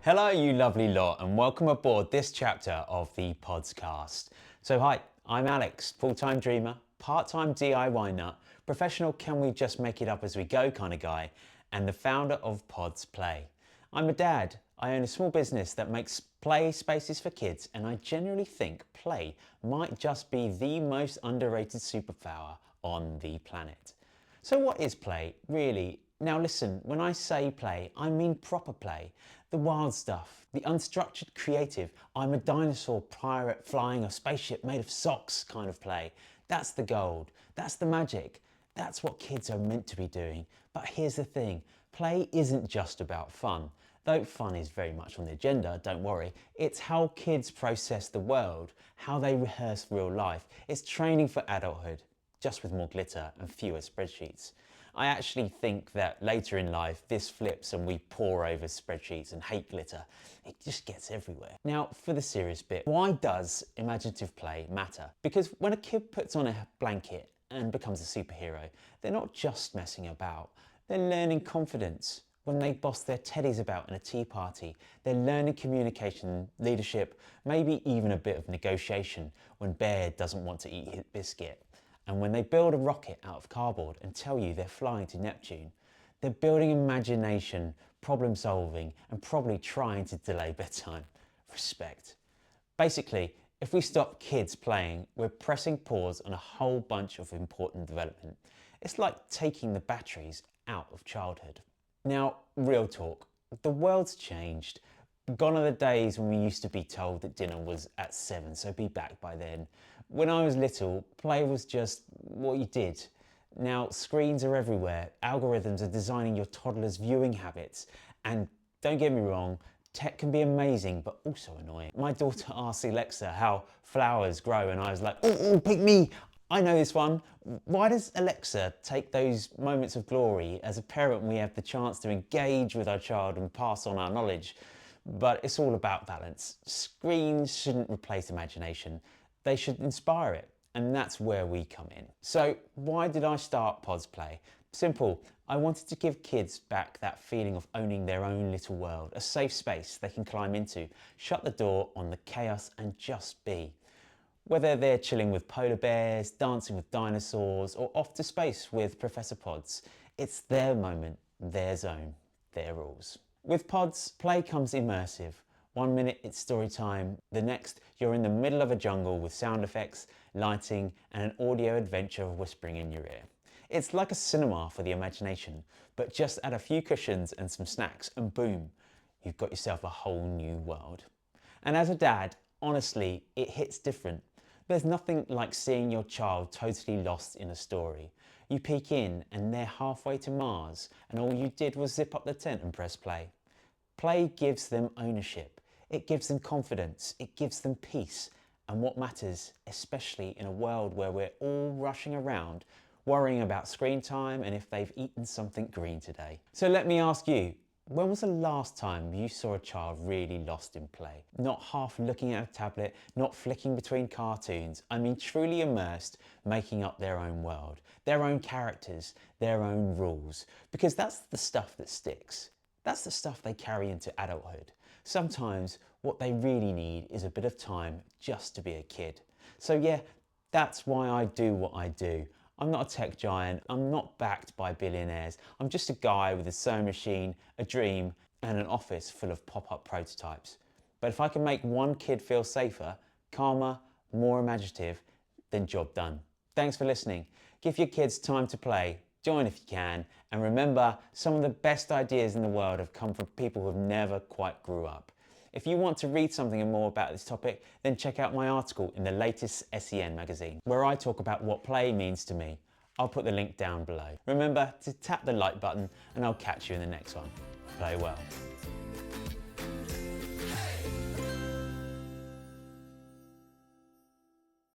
Hello, you lovely lot, and welcome aboard this chapter of the PODScast. So hi, I'm Alex, full-time dreamer, part-time DIY nut, professional can we just make it up as we go kind of guy, and the founder of Pods Play. I'm a dad. I own a small business that makes play spaces for kids, and I generally think play might just be the most underrated superpower on the planet. So what is play, really? Now listen, when I say play, I mean proper play. The wild stuff, the unstructured creative, I'm a dinosaur pirate flying a spaceship made of socks kind of play. That's the gold, that's the magic, that's what kids are meant to be doing. But here's the thing, play isn't just about fun. Though fun is very much on the agenda, don't worry, it's how kids process the world, how they rehearse real life. It's training for adulthood, just with more glitter and fewer spreadsheets. I actually think that later in life this flips and we pore over spreadsheets and hate glitter. It just gets everywhere. Now for the serious bit, why does imaginative play matter? Because when a kid puts on a blanket and becomes a superhero, they're not just messing about, they're learning confidence. When they boss their teddies about in a tea party, they're learning communication, leadership, maybe even a bit of negotiation when Bear doesn't want to eat his biscuit. And when they build a rocket out of cardboard and tell you they're flying to Neptune, they're building imagination, problem solving, and probably trying to delay bedtime. Respect. Basically, if we stop kids playing, we're pressing pause on a whole bunch of important development. It's like taking the batteries out of childhood. Now, real talk, the world's changed. Gone are the days when we used to be told that dinner was at 7, so be back by then. When I was little, play was just what you did. Now, screens are everywhere. Algorithms are designing your toddler's viewing habits. And don't get me wrong, tech can be amazing, but also annoying. My daughter asked Alexa how flowers grow, and I was like, oh, pick me. I know this one. Why does Alexa take those moments of glory? As a parent, we have the chance to engage with our child and pass on our knowledge. But it's all about balance. Screens shouldn't replace imagination. They should inspire it. And that's where we come in. So why did I start Pods Play? Simple. I wanted to give kids back that feeling of owning their own little world, a safe space they can climb into, shut the door on the chaos and just be. Whether they're chilling with polar bears, dancing with dinosaurs, or off to space with Professor Pods, it's their moment, their zone, their rules. With Pods, play comes immersive. 1 minute it's story time, the next you're in the middle of a jungle with sound effects, lighting, and an audio adventure whispering in your ear. It's like a cinema for the imagination, but just add a few cushions and some snacks and boom, you've got yourself a whole new world. And as a dad, honestly, it hits different. There's nothing like seeing your child totally lost in a story. You peek in and they're halfway to Mars and all you did was zip up the tent and press play. Play gives them ownership. It gives them confidence. It gives them peace. And what matters, especially in a world where we're all rushing around, worrying about screen time and if they've eaten something green today. So let me ask you, when was the last time you saw a child really lost in play? Not half looking at a tablet, not flicking between cartoons. I mean truly immersed, making up their own world, their own characters, their own rules. Because that's the stuff that sticks. That's the stuff they carry into adulthood. Sometimes what they really need is a bit of time just to be a kid. So yeah, that's why I do what I do. I'm not a tech giant, I'm not backed by billionaires. I'm just a guy with a sewing machine, a dream, and an office full of pop-up prototypes. But if I can make one kid feel safer, calmer, more imaginative, then job done. Thanks for listening. Give your kids time to play. Join if you can, and remember, some of the best ideas in the world have come from people who have never quite grew up. If you want to read something more about this topic, then check out my article in the latest SEN magazine, where I talk about what play means to me. I'll put the link down below. Remember to tap the like button, and I'll catch you in the next one. Play well.